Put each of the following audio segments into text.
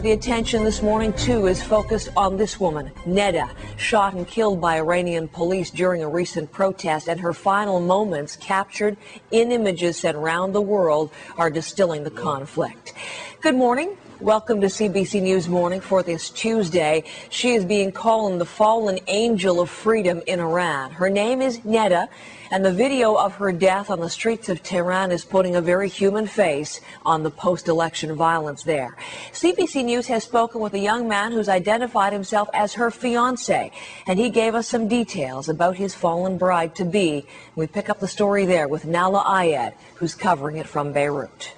The attention this morning, too, is focused on this woman, Neda, shot and killed by Iranian police during a recent protest, and her final moments, captured in images sent around the world, are distilling the conflict. Good morning. Welcome to CBC News Morning for this Tuesday. She is being called the fallen angel of freedom in Iran. Her name is Neda, and the video of her death on the streets of Tehran is putting a very human face on the post-election violence there. CBC News has spoken with a young man who's identified himself as her fiancé, and he gave us some details about his fallen bride-to-be. We pick up the story there with Neda Agha, who's covering it from Beirut.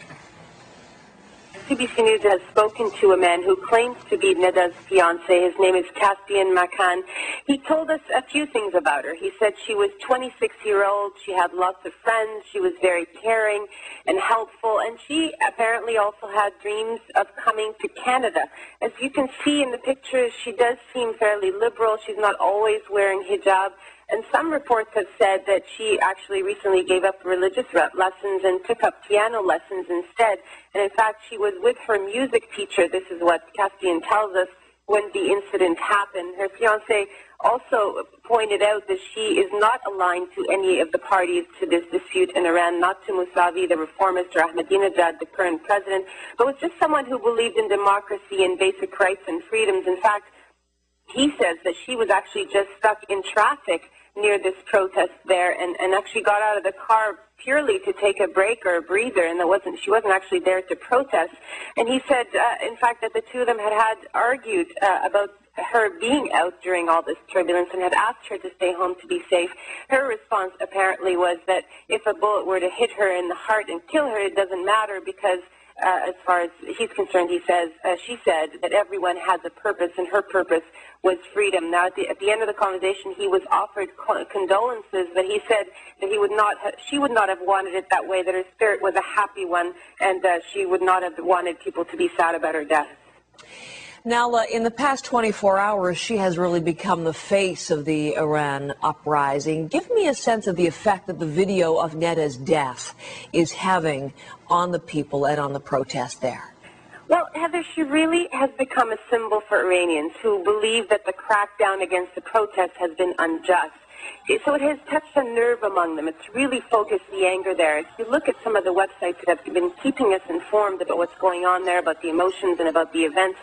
CBC News has spoken to a man who claims to be Neda's fiancé. His name is Caspian Makan. He told us a few things about her. He said she was 26-year-old, she had lots of friends, she was very caring and helpful, and she apparently also had dreams of coming to Canada. As you can see in the pictures, she does seem fairly liberal. She's not always wearing hijab. And some reports have said that she actually recently gave up religious lessons and took up piano lessons instead. And in fact, she was with her music teacher, this is what Caspian tells us, when the incident happened. Her fiancé also pointed out that she is not aligned to any of the parties to this dispute in Iran, not to Mousavi, the reformist, or Ahmadinejad, the current president, but was just someone who believed in democracy and basic rights and freedoms. In fact, he says that she was actually just stuck in traffic near this protest there and actually got out of the car purely to take a break or a breather, and she wasn't actually there to protest. And he said, in fact, that the two of them had argued about her being out during all this turbulence and had asked her to stay home to be safe. Her response apparently was that if a bullet were to hit her in the heart and kill her, it doesn't matter because as far as he's concerned, she said that everyone has a purpose, and her purpose was freedom. Now, at the end of the conversation, he was offered condolences, but he said that she would not have wanted it that way, that her spirit was a happy one, and she would not have wanted people to be sad about her death. Now, in the past 24 hours, she has really become the face of the Iran uprising. Give me a sense of the effect that the video of Neda's death is having on the people and on the protest there. Well, Heather, she really has become a symbol for Iranians who believe that the crackdown against the protests has been unjust. So it has touched a nerve among them. It's really focused the anger there. If you look at some of the websites that have been keeping us informed about what's going on there, about the emotions and about the events,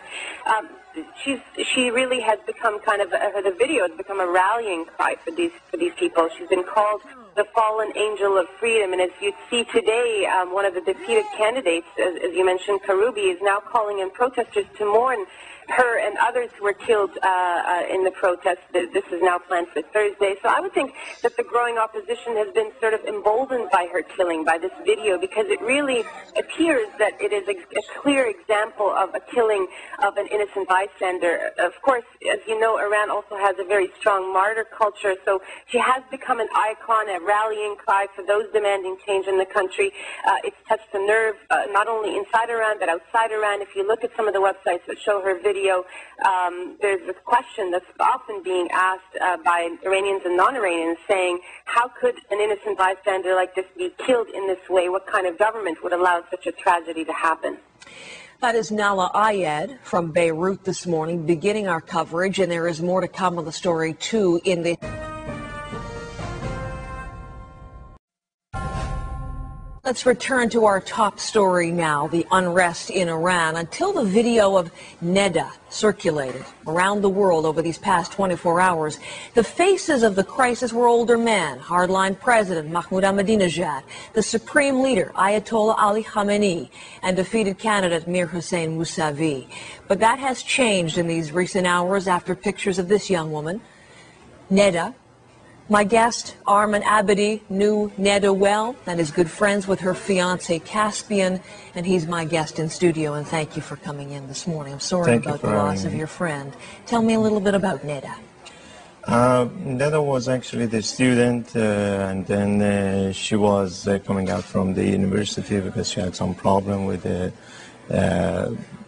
she really has become the video has become a rallying cry for these people. She's been called the fallen angel of freedom, and as you see today, one of the defeated candidates, as you mentioned, Karoubi, is now calling in protesters to mourn her and others who were killed in the protest. This is now planned for Thursday. So I would think that the growing opposition has been sort of emboldened by her killing, by this video, because it really appears that it is a clear example of a killing of an innocent bystander. Of course, as you know, Iran also has a very strong martyr culture, so she has become an icon, a rallying cry for those demanding change in the country. It's touched a nerve not only inside Iran but outside Iran. If you look at some of the websites that show her video, there's this question that's often being asked by Iranians and non-Iranians, saying, how could an innocent bystander like this be killed in this way? What kind of government would allow such a tragedy to happen? That is Neda Agha from Beirut this morning, beginning our coverage, and there is more to come on the story, too, in the... Let's return to our top story now, the unrest in Iran. Until the video of Neda circulated around the world over these past 24 hours, the faces of the crisis were older men, hardline President Mahmoud Ahmadinejad, the supreme leader Ayatollah Ali Khamenei, and defeated candidate Mir Hossein Mousavi. But that has changed in these recent hours after pictures of this young woman, Neda. My guest, Arman Abedi, knew Neda well and is good friends with her fiancé, Caspian, and he's my guest in studio, and thank you for coming in this morning. I'm sorry about the loss of your friend. Tell me a little bit about Neda. Neda was actually the student, and then she was coming out from the university because she had some problem with the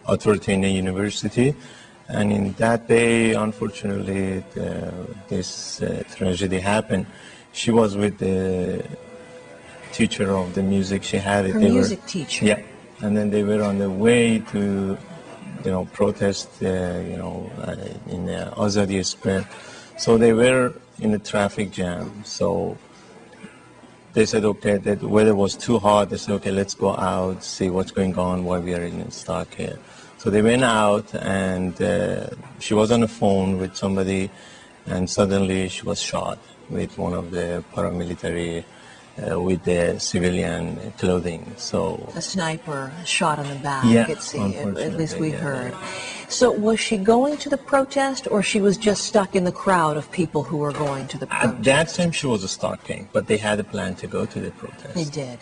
authority in the university. And in that day, unfortunately, this tragedy happened. She was with the teacher of the music she had. Her music teacher? Yeah. And then they were on the way to protest, in Azadi Square. So they were in a traffic jam. So they said, okay, the weather was too hot. They said, okay, let's go out, see what's going on, why we are in stock here. So they went out, and she was on the phone with somebody, and suddenly she was shot with one of the paramilitary with the civilian clothing. So a sniper shot in the back. Yeah, At least we yeah. heard. So was she going to the protest, or she was just stuck in the crowd of people who were going to the protest? At that time, she was stalking, but they had a plan to go to the protest. They did.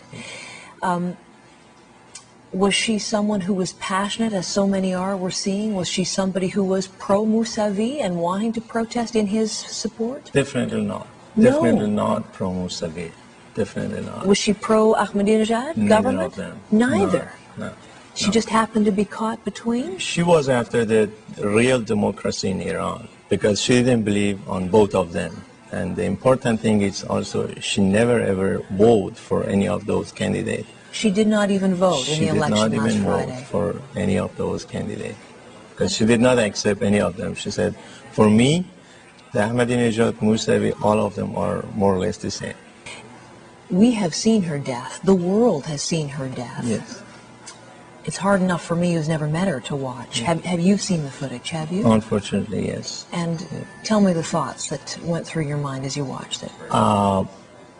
Was she someone who was passionate, as so many are, we're seeing? Was she somebody who was pro-Mousavi and wanting to protest in his support? Definitely not. No. Definitely not pro-Mousavi. Definitely not. Was she pro-Ahmadinejad Neither government? of them. Neither? No. She just happened to be caught between? She was after the real democracy in Iran because she didn't believe on both of them. And the important thing is also she never ever voted for any of those candidates. She did not even vote in the election last Friday. She did not even vote for any of those candidates because she did not accept any of them. She said, for me, the Ahmadinejad, Mousavi, all of them are more or less the same. We have seen her death. The world has seen her death. Yes. It's hard enough for me who's never met her to watch. Have you seen the footage, have you? Unfortunately, yes. And tell me the thoughts that went through your mind as you watched it.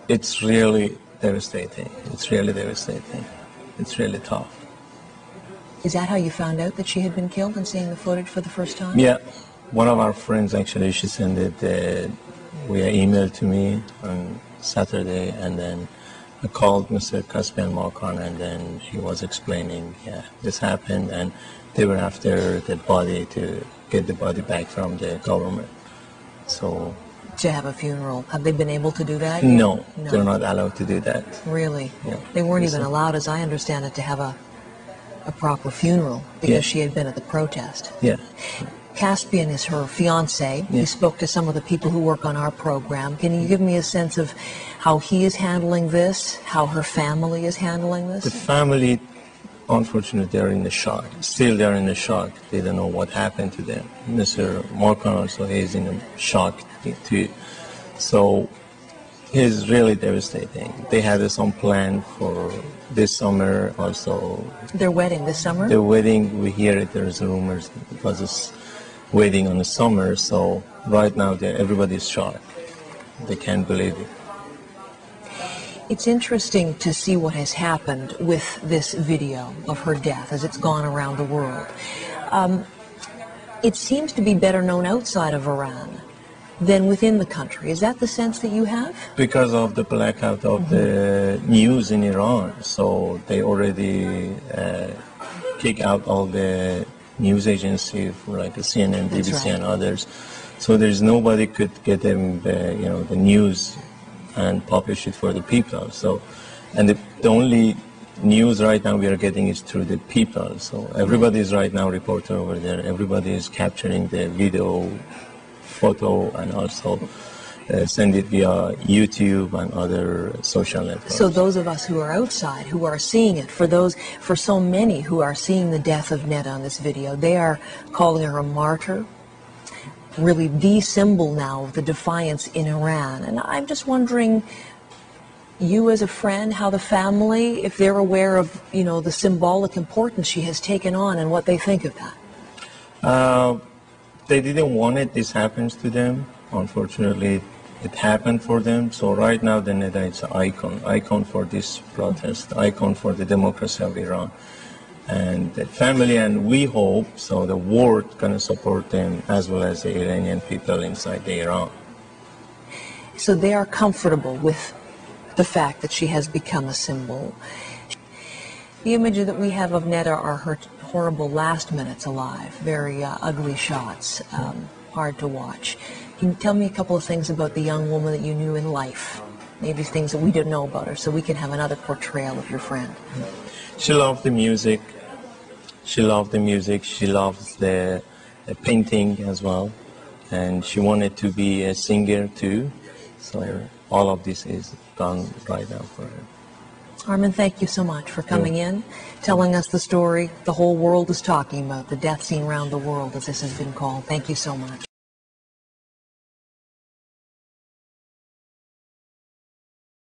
It's really devastating. It's really devastating. It's really tough. Is that how you found out that she had been killed, and seeing the footage for the first time? Yeah. One of our friends, actually, she sent it via email to me on Saturday, and then I called Mr. Caspian Makan, and then he was explaining, this happened, and they were after the body to get the body back from the government. So to have a funeral. Have they been able to do that? No, they're not allowed to do that. Really? Yeah. They weren't even allowed, as I understand it, to have a proper funeral because she had been at the protest. Yeah. Caspian is her fiancé. Yeah. He spoke to some of the people who work on our program. Can you give me a sense of how he is handling this, how her family is handling this? The family, unfortunately, they're in the shock. Still, they're in the shock. They don't know what happened to them. Mr. Markan also is in a shock too. So it's really devastating. They had some plan for this summer also. Their wedding this summer? The wedding, we hear it, there's rumors it was a wedding on the summer. So right now, everybody's shocked. They can't believe it. It's interesting to see what has happened with this video of her death as it's gone around the world. It seems to be better known outside of Iran than within the country. Is that the sense that you have? Because of the blackout of the news in Iran. So they already kick out all the news agencies like CNN, BBC, and others. So there's nobody could get them the news and publish it for the people. So, and the only news right now we are getting is through the people. So everybody is right now reporting over there. Everybody is capturing the video, photo, and also send it via YouTube and other social networks. So those of us who are outside, who are seeing it, for so many who are seeing the death of Neda on this video, they are calling her a martyr. Really the symbol now of the defiance in Iran. And I'm just wondering, you as a friend, how the family, if they're aware of, the symbolic importance she has taken on and what they think of that. They didn't want this happens to them. Unfortunately, it happened for them. So right now, the Neda is an icon for this protest, icon for the democracy of Iran. And the family, and we hope, so the world going to support them as well as the Iranian people inside Iran. So they are comfortable with the fact that she has become a symbol. The images that we have of Neda are her horrible last minutes alive, very ugly shots, hard to watch. Can you tell me a couple of things about the young woman that you knew in life? Maybe things that we didn't know about her, so we can have another portrayal of your friend. She loved the music. She loved the music. She loves the painting as well. And she wanted to be a singer too. So all of this is done right now for her. Armin, thank you so much for coming in, telling us the story the whole world is talking about, the death scene around the world, as this has been called. Thank you so much.